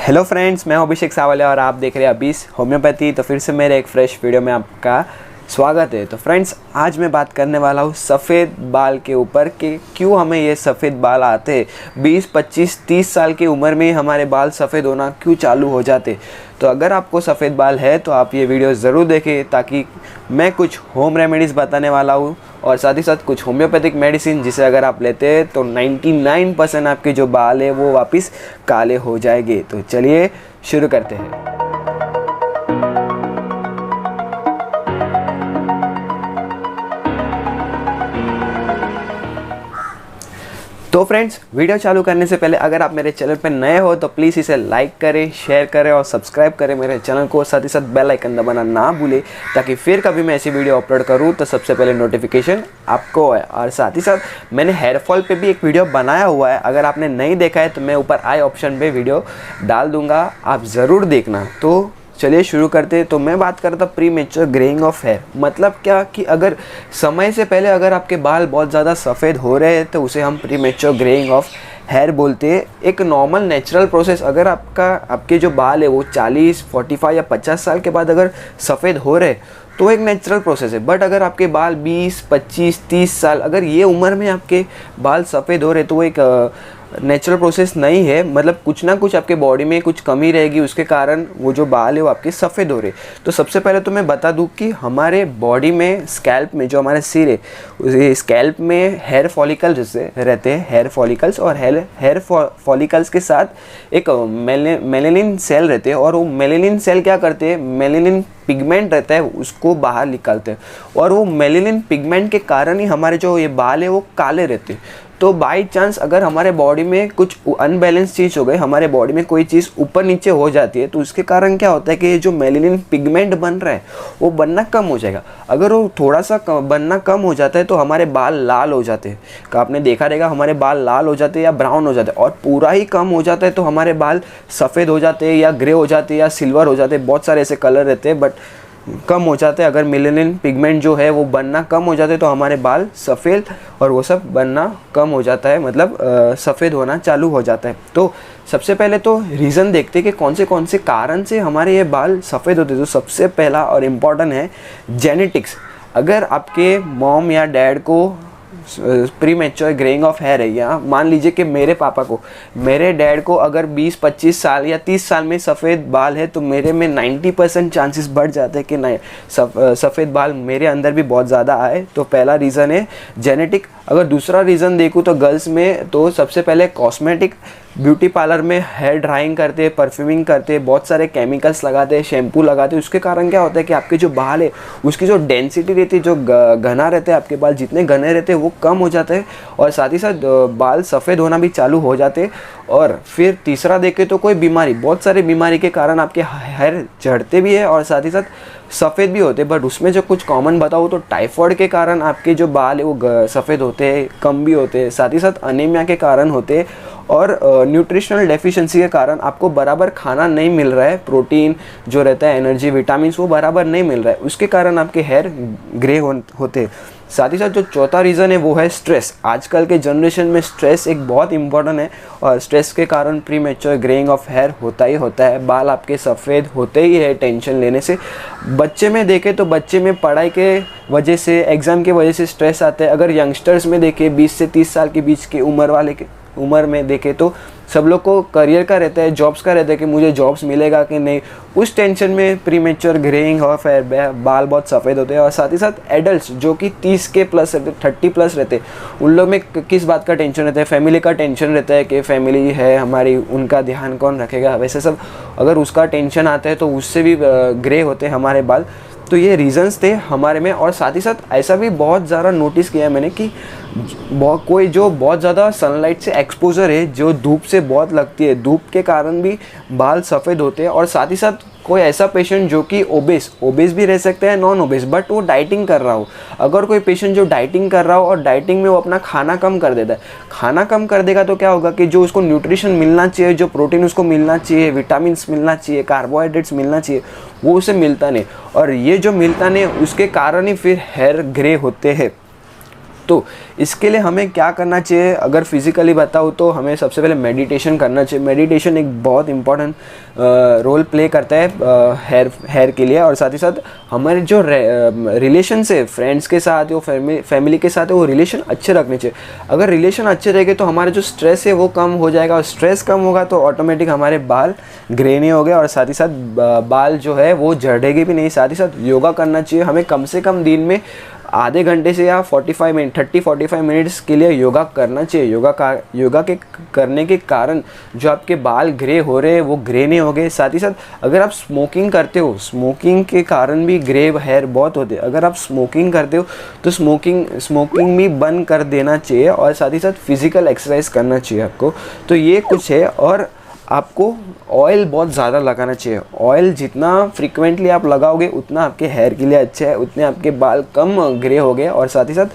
Hello friends, मैं हूं अभिषेक सावले और आप देख रहे हैं अभीस होम्योपैथी। तो फिर से मेरे एक फ्रेश वीडियो में आपका स्वागत है। तो फ्रेंड्स, आज मैं बात करने वाला हूं सफ़ेद बाल के ऊपर कि क्यों हमें ये सफ़ेद बाल आते हैं। 20, 25, 30 साल की उम्र में हमारे बाल सफ़ेद होना क्यों चालू हो जाते। तो अगर आपको सफ़ेद बाल है तो आप ये वीडियो ज़रूर देखें, ताकि मैं कुछ होम रेमेडीज़ बताने वाला हूँ और साथ ही साथ कुछ होम्योपैथिक मेडिसिन जिसे अगर आप लेते हैं तो 99% आपके जो बाल है वो वापस काले हो जाएंगे। तो चलिए शुरू करते हैं। तो फ्रेंड्स, वीडियो चालू करने से पहले अगर आप मेरे चैनल पर नए हो तो प्लीज़ इसे लाइक करें, शेयर करें और सब्सक्राइब करें मेरे चैनल को। साथ ही साथ बेल आइकन दबाना ना भूलें, ताकि फिर कभी मैं ऐसी वीडियो अपलोड करूं तो सबसे पहले नोटिफिकेशन आपको है। और साथ ही साथ मैंने हेयर फॉल पे भी एक वीडियो बनाया हुआ है, अगर आपने नहीं देखा है तो मैं ऊपर आई ऑप्शन पे वीडियो डाल दूँगा, आप ज़रूर देखना। तो चलिए शुरू करते हैं। तो मैं बात करता premature greying of hair. मतलब क्या कि अगर समय से पहले अगर आपके बाल बहुत ज़्यादा सफ़ेद हो रहे हैं तो उसे हम premature greying of hair बोलते हैं। एक नॉर्मल नेचुरल प्रोसेस, अगर आपके जो बाल है वो 40, 45 या 50 साल के बाद अगर सफ़ेद हो रहे तो एक नेचुरल प्रोसेस है। बट अगर आपके बाल 20, 25, 30 साल अगर ये उम्र में आपके बाल सफ़ेद हो रहे तो वो एक नेचुरल प्रोसेस नहीं है। मतलब कुछ ना कुछ आपके बॉडी में कुछ कमी रहेगी, उसके कारण वो जो बाल है वो आपके सफ़ेद हो रहे। तो सबसे पहले तो मैं बता दूं कि हमारे बॉडी में स्कैल्प में जो हमारा सिर है, उस स्कैल्प में हेयर फॉलिकल्स जैसे रहते हैं, हेयर फॉलिकल्स, और हेयर फॉलिकल्स के साथ एक मेलेनिन सेल रहते हैं। और वो मेलेनिन सेल क्या करते हैं, मेलेनिन पिगमेंट रहता है उसको बाहर निकालते हैं, और वो मेलेनिन पिगमेंट के कारण ही हमारे जो ये बाल है वो काले रहते हैं। तो बाई चांस अगर हमारे बॉडी में कुछ अनबैलेंस चीज़ हो गई, हमारे बॉडी में कोई चीज़ ऊपर नीचे हो जाती है, तो उसके कारण क्या होता है कि ये जो मेलेनिन पिगमेंट बन रहा है वो बनना कम हो जाएगा। अगर वो थोड़ा सा बनना कम हो जाता है तो हमारे बाल लाल हो जाते हैं। आपने देखा रहेगा हमारे बाल लाल हो जाते हैं या ब्राउन हो जाते हैं। और पूरा ही कम हो जाता है तो हमारे बाल सफ़ेद हो जाते हैं या ग्रे हो जाते हैं या सिल्वर हो जाते हैं। बहुत सारे ऐसे कलर रहते हैं, बट कम हो जाते हैं। अगर मेलेनिन पिगमेंट जो है वो बनना कम हो जाते हैं तो हमारे बाल सफ़ेद और वो सब बनना कम हो जाता है, मतलब सफ़ेद होना चालू हो जाता है। तो सबसे पहले तो रीज़न देखते हैं कि कौन से कारण से हमारे ये बाल सफ़ेद होते हैं। तो सबसे पहला और इम्पॉर्टेंट है जेनेटिक्स। अगर आपके मॉम या डैड को premature greying of hair है, या मान लीजिए कि मेरे डैड को अगर 20, 25 साल या 30 साल में सफ़ेद बाल है तो मेरे में 90% चांसेस बढ़ जाते हैं कि नहीं सफ़ेद बाल मेरे अंदर भी बहुत ज़्यादा आए। तो पहला रीज़न है जेनेटिक। अगर दूसरा रीज़न देखूँ तो गर्ल्स में तो सबसे पहले कॉस्मेटिक, ब्यूटी पार्लर में हेयर ड्राइंग करते हैं, परफ्यूमिंग करते हैं, बहुत सारे केमिकल्स लगाते हैं, शैम्पू लगाते हैं। उसके कारण क्या होता है कि आपके जो बाल है उसकी जो डेंसिटी रहती है, जो घना रहते हैं आपके बाल, जितने घने रहते हैं वो कम हो जाते हैं, और साथ ही साथ बाल सफ़ेद होना भी चालू हो जाते हैं। और फिर तीसरा देखें तो कोई बीमारी, बहुत सारे बीमारी के कारण आपके हेयर झड़ते भी है और साथ ही साथ सफ़ेद भी होते हैं। बट उसमें जो कुछ कॉमन बताऊँ तो टाइफॉइड के कारण आपके जो बाल है वो सफ़ेद होते हैं, कम भी होते हैं। साथ ही साथ अनीमिया के कारण होते हैं, और न्यूट्रिशनल डेफिशिएंसी के कारण आपको बराबर खाना नहीं मिल रहा है, प्रोटीन जो रहता है, एनर्जी, विटामिन्स वो बराबर नहीं मिल रहा है, उसके कारण आपके हेयर ग्रे होते हैं। साथ ही साथ जो चौथा रीज़न है वो है स्ट्रेस। आजकल के जनरेशन में स्ट्रेस एक बहुत इंपॉर्टेंट है, और स्ट्रेस के कारण premature greying of hair होता ही होता है। बाल आपके सफ़ेद होते ही है टेंशन लेने से। बच्चे में देखें तो बच्चे में पढ़ाई के वजह से, एग्ज़ाम के वजह से स्ट्रेस आता है। अगर यंगस्टर्स में देखें 20 से 30 साल के बीच की उम्र में देखें तो सब लोग को करियर का रहता है, जॉब्स का रहता है कि मुझे जॉब्स मिलेगा कि नहीं। उस टेंशन में premature greying of hair बाल बहुत सफ़ेद होते हैं। और साथ ही साथ एडल्ट्स जो कि 30 के प्लस रहते, 30 प्लस रहते, उन लोग में किस बात का टेंशन रहता है, फैमिली का टेंशन रहता है कि फैमिली है हमारी, उनका ध्यान कौन रखेगा, वैसे सब अगर उसका टेंशन आता है तो उससे भी ग्रे होते हैं हमारे बाल। तो ये रीज़न्स थे हमारे में। और साथ ही साथ ऐसा भी बहुत ज़्यादा नोटिस किया है मैंने कि कोई जो बहुत ज़्यादा सनलाइट से एक्सपोजर है, जो धूप से बहुत लगती है, धूप के कारण भी बाल सफ़ेद होते हैं। और साथ ही साथ कोई ऐसा पेशेंट जो कि ओबेस भी रह सकता है, नॉन ओबेस, बट वो डाइटिंग कर रहा हो। अगर कोई पेशेंट जो डाइटिंग कर रहा हो और डाइटिंग में वो अपना खाना कम कर देता है, खाना कम कर देगा तो क्या होगा कि जो उसको न्यूट्रिशन मिलना चाहिए, जो प्रोटीन उसको मिलना चाहिए, विटामिन्स मिलना चाहिए, कार्बोहाइड्रेट्स मिलना चाहिए, वो उसे मिलता नहीं। और ये जो मिलता नहीं उसके कारण ही फिर हेयर ग्रे होते हैं। तो इसके लिए हमें क्या करना चाहिए, अगर फिज़िकली बताऊँ तो हमें सबसे पहले मेडिटेशन करना चाहिए। मेडिटेशन एक बहुत इंपॉर्टेंट रोल प्ले करता है हेयर के लिए, और साथ ही साथ हमारे जो रिलेशन है फ्रेंड्स के साथ या फैमिली के साथ है, वो रिलेशन अच्छे रखने चाहिए। अगर रिलेशन अच्छे रहेंगे तो हमारे जो स्ट्रेस है वो कम हो जाएगा, और स्ट्रेस कम होगा तो ऑटोमेटिक हमारे बाल ग्रे नहीं होंगे, और साथ ही साथ बाल जो है वो झड़ेंगे भी नहीं। साथ ही साथ योगा करना चाहिए, हमें कम से कम दिन में आधे घंटे से या 30-45 मिनट्स के लिए योगा करना चाहिए। योगा के करने के कारण जो आपके बाल ग्रे हो रहे हैं वो ग्रे नहीं होंगे। साथ ही साथ अगर आप स्मोकिंग करते हो, स्मोकिंग के कारण भी ग्रे हेयर बहुत होते हैं। अगर आप स्मोकिंग करते हो तो स्मोकिंग भी बंद कर देना चाहिए, और साथ ही साथ फिज़िकल एक्सरसाइज करना चाहिए आपको। तो ये कुछ है। और आपको ऑयल बहुत ज़्यादा लगाना चाहिए। ऑयल जितना फ्रीक्वेंटली आप लगाओगे उतना आपके हेयर के लिए अच्छा है, उतने आपके बाल कम ग्रे हो गए और साथ ही साथ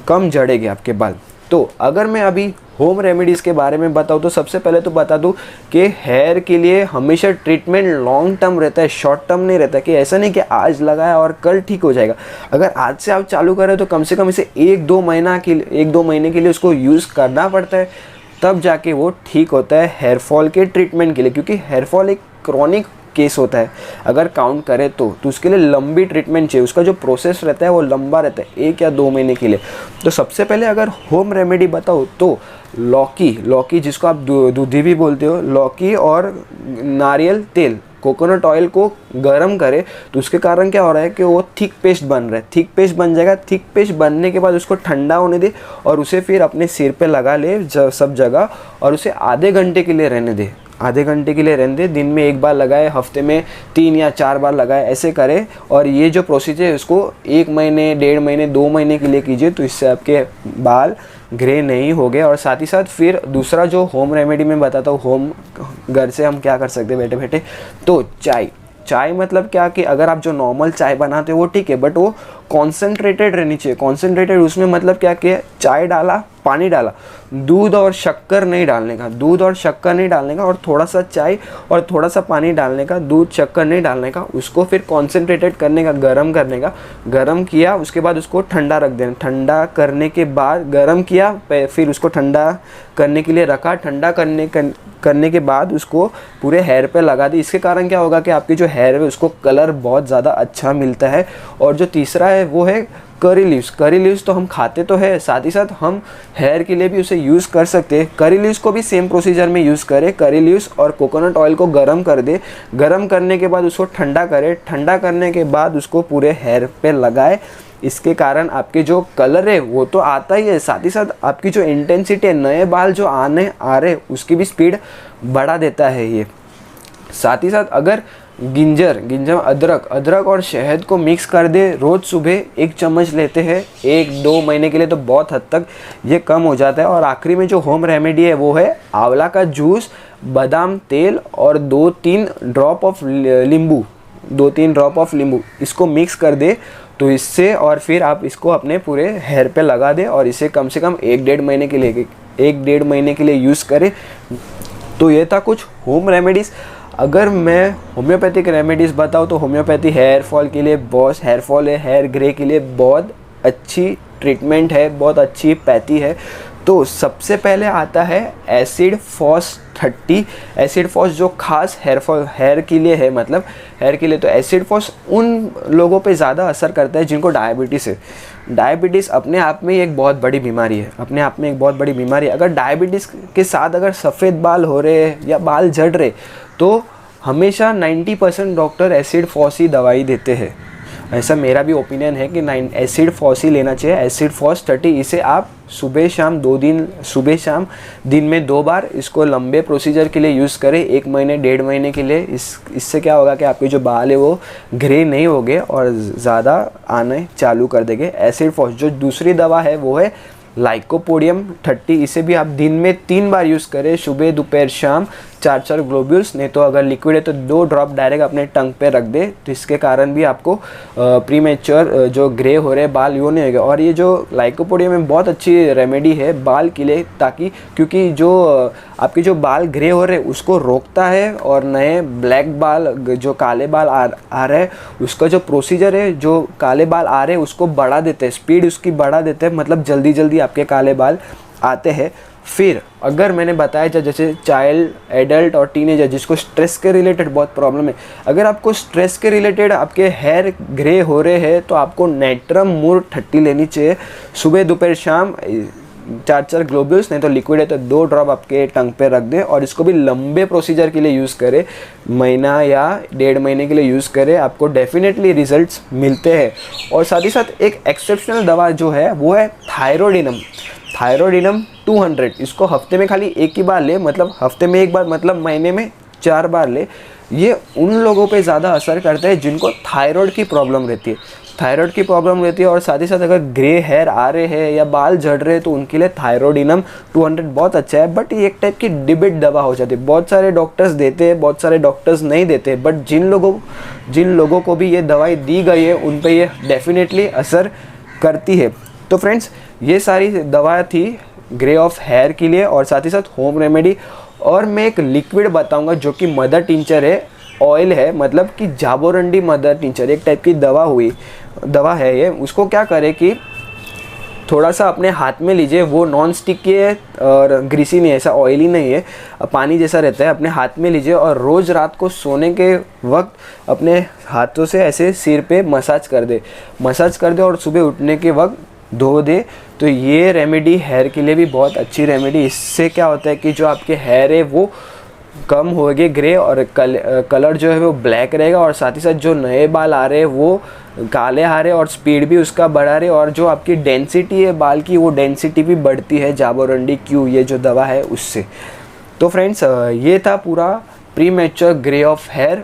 कम झड़ेंगे आपके बाल। तो अगर मैं अभी होम रेमेडीज़ के बारे में बताऊँ तो सबसे पहले तो बता दूँ कि हेयर के लिए हमेशा ट्रीटमेंट लॉन्ग टर्म रहता है, शॉर्ट टर्म नहीं रहता। कि ऐसा नहीं कि आज लगाया और कल ठीक हो जाएगा। अगर आज से आप चालू करें तो कम से कम इसे 1-2 महीने के लिए उसको यूज़ करना पड़ता है, तब जाके वो ठीक होता है हेयर फॉल के ट्रीटमेंट के लिए। क्योंकि हेयर फॉल एक क्रॉनिक केस होता है, अगर काउंट करें तो उसके लिए लंबी ट्रीटमेंट चाहिए। उसका जो प्रोसेस रहता है वो लंबा रहता है, 1 या 2 महीने के लिए। तो सबसे पहले अगर होम रेमेडी बताओ तो लौकी जिसको आप दूधी भी बोलते हो, लौकी और नारियल तेल, कोकोनट ऑयल को गर्म करे तो उसके कारण क्या हो रहा है कि वो थिक पेस्ट बन रहा है। थिक पेस्ट बन जाएगा। थिक पेस्ट बनने के बाद उसको ठंडा होने दे और उसे फिर अपने सिर पे लगा ले सब जगह, और उसे आधे घंटे के लिए रहने दे। आधे घंटे के लिए रहने दे। दिन में 1 बार लगाए, हफ्ते में 3 या 4 बार लगाए, ऐसे करे। और ये जो प्रोसीजर है उसको 1 महीने, 1.5 महीने, 2 महीने के लिए कीजिए, तो इससे आपके बाल ग्रे नहीं हो गए। और साथ ही साथ फिर दूसरा जो होम रेमेडी में बताता हूँ, होम घर से हम क्या कर सकते हैं बैठे बैठे, तो चाय मतलब क्या कि अगर आप जो नॉर्मल चाय बनाते हो वो ठीक है, बट वो कॉन्सेंट्रेटेड रहनी चाहिए। कॉन्सेंट्रेटेड उसमें मतलब क्या कि चाय डाला, पानी डाला, दूध और शक्कर नहीं डालने का, और थोड़ा सा चाय और थोड़ा सा पानी डालने का, दूध शक्कर नहीं डालने का। उसको फिर कॉन्सेंट्रेटेड करने का, गर्म करने का। गर्म किया उसके बाद उसको ठंडा रख देना। ठंडा करने के बाद गर्म किया, फिर उसको ठंडा करने के लिए रखा। ठंडा करने के बाद उसको पूरे हेयर पे लगा दी। इसके कारण क्या होगा कि आपकी जो हेयर है उसको कलर बहुत ज़्यादा अच्छा मिलता है। और जो तीसरा है वो है करी लीव्स। तो हम खाते तो है, साथ ही साथ हम हेयर के लिए भी उसे यूज़ कर सकते हैं। करी लीव्स को भी सेम प्रोसीजर में यूज़ करें। करी लीव्स और कोकोनट ऑयल को गर्म कर दे। गर्म करने के बाद उसको ठंडा करें। ठंडा करने के बाद उसको पूरे हेयर पे लगाए। इसके कारण आपके जो कलर है वो तो आता ही है, साथ ही साथ आपकी जो इंटेंसिटी है, नए बाल जो आ रहे उसकी भी स्पीड बढ़ा देता है ये। साथ ही साथ अगर गिंजर अदरक और शहद को मिक्स कर दे, रोज़ सुबह 1 चम्मच लेते हैं 1-2 महीने के लिए, तो बहुत हद तक ये कम हो जाता है। और आखिरी में जो होम रेमेडी है वो है आंवला का जूस, बादाम तेल और 2-3 ड्रॉप ऑफ नींबू, इसको मिक्स कर दे तो इससे, और फिर आप इसको अपने पूरे हेयर पे लगा दे और इसे कम से कम 1-1.5 महीने के लिए यूज़ करें। तो ये था कुछ होम रेमेडीज़। अगर मैं होम्योपैथिक रेमेडीज़ बताऊँ तो होम्योपैथी हेयर फॉल के लिए हेयर ग्रे के लिए बहुत अच्छी ट्रीटमेंट है, बहुत अच्छी पैथी है। तो सबसे पहले आता है एसिड फॉस 30। एसिड फॉस जो खास हेयर के लिए है, मतलब हेयर के लिए। तो एसिड फॉस उन लोगों पे ज़्यादा असर करता है जिनको डायबिटीज़ है। डायबिटीज़ अपने आप में एक बहुत बड़ी बीमारी है। अगर डायबिटीज़ के साथ अगर सफ़ेद बाल हो रहे हैं या बाल झड़ रहे, तो हमेशा 90% डॉक्टर एसिड फॉस ही दवाई देते हैं। ऐसा मेरा भी ओपिनियन है कि एसिड फॉस ही लेना चाहिए, एसिड फॉस 30। इसे आप सुबह शाम दिन में 2 बार इसको लंबे प्रोसीजर के लिए यूज़ करें, 1 महीने 1.5 महीने के लिए। इससे क्या होगा कि आपके जो बाल है वो ग्रे नहीं होंगे और ज़्यादा आने चालू कर देंगे एसिड फॉस। जो दूसरी दवा है वो है लाइकोपोडियम 30। इसे भी आप दिन में 3 बार यूज़ करें, सुबह दोपहर शाम 4 ग्लोब्यूल्स, नहीं तो अगर लिक्विड है तो 2 ड्रॉप डायरेक्ट अपने टंग पे रख दे, तो इसके कारण भी आपको प्रीमेच्योर जो ग्रे हो रहे बाल वो नहीं होगा। और ये जो लाइकोपोडियम में बहुत अच्छी रेमेडी है बाल के लिए, ताकि क्योंकि जो आपके जो बाल ग्रे हो रहे उसको रोकता है और नए ब्लैक बाल जो काले बाल आ रहे हैं उसका जो प्रोसीजर है, जो काले बाल आ रहे हैं उसको बढ़ा देते हैं, स्पीड उसकी बढ़ा देते हैं, मतलब जल्दी जल्दी आपके काले बाल आते हैं। फिर अगर मैंने बताया जैसे चाइल्ड, एडल्ट और टीनेजर जिसको स्ट्रेस के रिलेटेड बहुत प्रॉब्लम है, अगर आपको स्ट्रेस के रिलेटेड आपके हेयर ग्रे हो रहे हैं तो आपको नेट्रम मूर 30 लेनी चाहिए सुबह दोपहर शाम, 4 ग्लोब्यूल्स, नहीं तो लिक्विड है तो 2 ड्रॉप आपके टंग पे रख दें। और इसको भी लंबे प्रोसीजर के लिए यूज़ करें, महीना या 1.5 महीने के लिए यूज़ करें, आपको डेफिनेटली रिजल्ट्स मिलते हैं। और साथ ही साथ एक एक्सेप्शनल दवा जो है वो है थायरोडिनम। थायरोडिनम 200, इसको हफ्ते में खाली एक ही बार ले, मतलब हफ्ते में एक बार, मतलब महीने में 4 बार ले। ये उन लोगों पे ज़्यादा असर करता है जिनको थायराइड की प्रॉब्लम रहती है, थायराइड की प्रॉब्लम रहती है। और साथ ही साथ अगर ग्रे हेयर आ रहे हैं या बाल झड़ रहे हैं तो उनके लिए थायरोडिनम 200 बहुत अच्छा है। बट ये एक टाइप की डिबेट दवा हो जाती है, बहुत सारे डॉक्टर्स देते हैं, बहुत सारे डॉक्टर्स नहीं देते। बट जिन लोगों को भी ये दवाई दी गई है उन पे ये डेफिनेटली असर करती है। तो फ्रेंड्स, ये सारी दवा थी ग्रे ऑफ हेयर के लिए और साथ ही साथ होम रेमेडी। और मैं एक लिक्विड बताऊंगा जो कि मदर टिंचर है, ऑयल है, मतलब कि जाबोरंडी मदर टिंचर, एक टाइप की दवा है ये। उसको क्या करें कि थोड़ा सा अपने हाथ में लीजिए, वो नॉन स्टिक की है और ग्रीसी नहीं है, ऐसा ऑयली नहीं है, पानी जैसा रहता है। अपने हाथ में लीजिए और रोज़ रात को सोने के वक्त अपने हाथों से ऐसे सिर पे मसाज कर दे और सुबह उठने के वक्त धो दे। तो ये रेमेडी हेयर के लिए भी बहुत अच्छी रेमेडी। इससे क्या होता है कि जो आपके हेयर है वो कम होंगे ग्रे और कलर जो है वो ब्लैक रहेगा। और साथ ही साथ जो नए बाल आ रहे हैं वो काले आ रहे हैं और स्पीड भी उसका बढ़ा रहे, और जो आपकी डेंसिटी है बाल की वो डेंसिटी भी बढ़ती है जाबोरंडी क्यू ये जो दवा है उससे। तो फ्रेंड्स, ये था पूरा प्रीमेच्योर ग्रे ऑफ हेयर।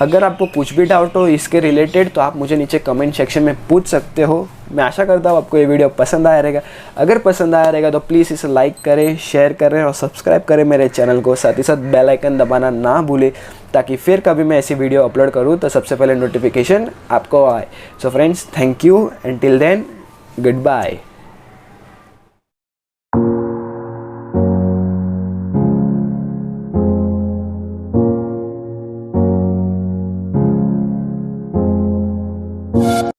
अगर आपको कुछ भी डाउट हो इसके रिलेटेड तो आप मुझे नीचे कमेंट सेक्शन में पूछ सकते हो। मैं आशा करता हूँ आपको ये वीडियो पसंद आया रहेगा। अगर पसंद आया रहेगा तो प्लीज़ इसे लाइक करें, शेयर करें और सब्सक्राइब करें मेरे चैनल को। साथ ही साथ बेल आइकन दबाना ना भूलें, ताकि फिर कभी मैं ऐसी वीडियो अपलोड करूँ तो सबसे पहले नोटिफिकेशन आपको आए। So friends, thank you and till then, good bye.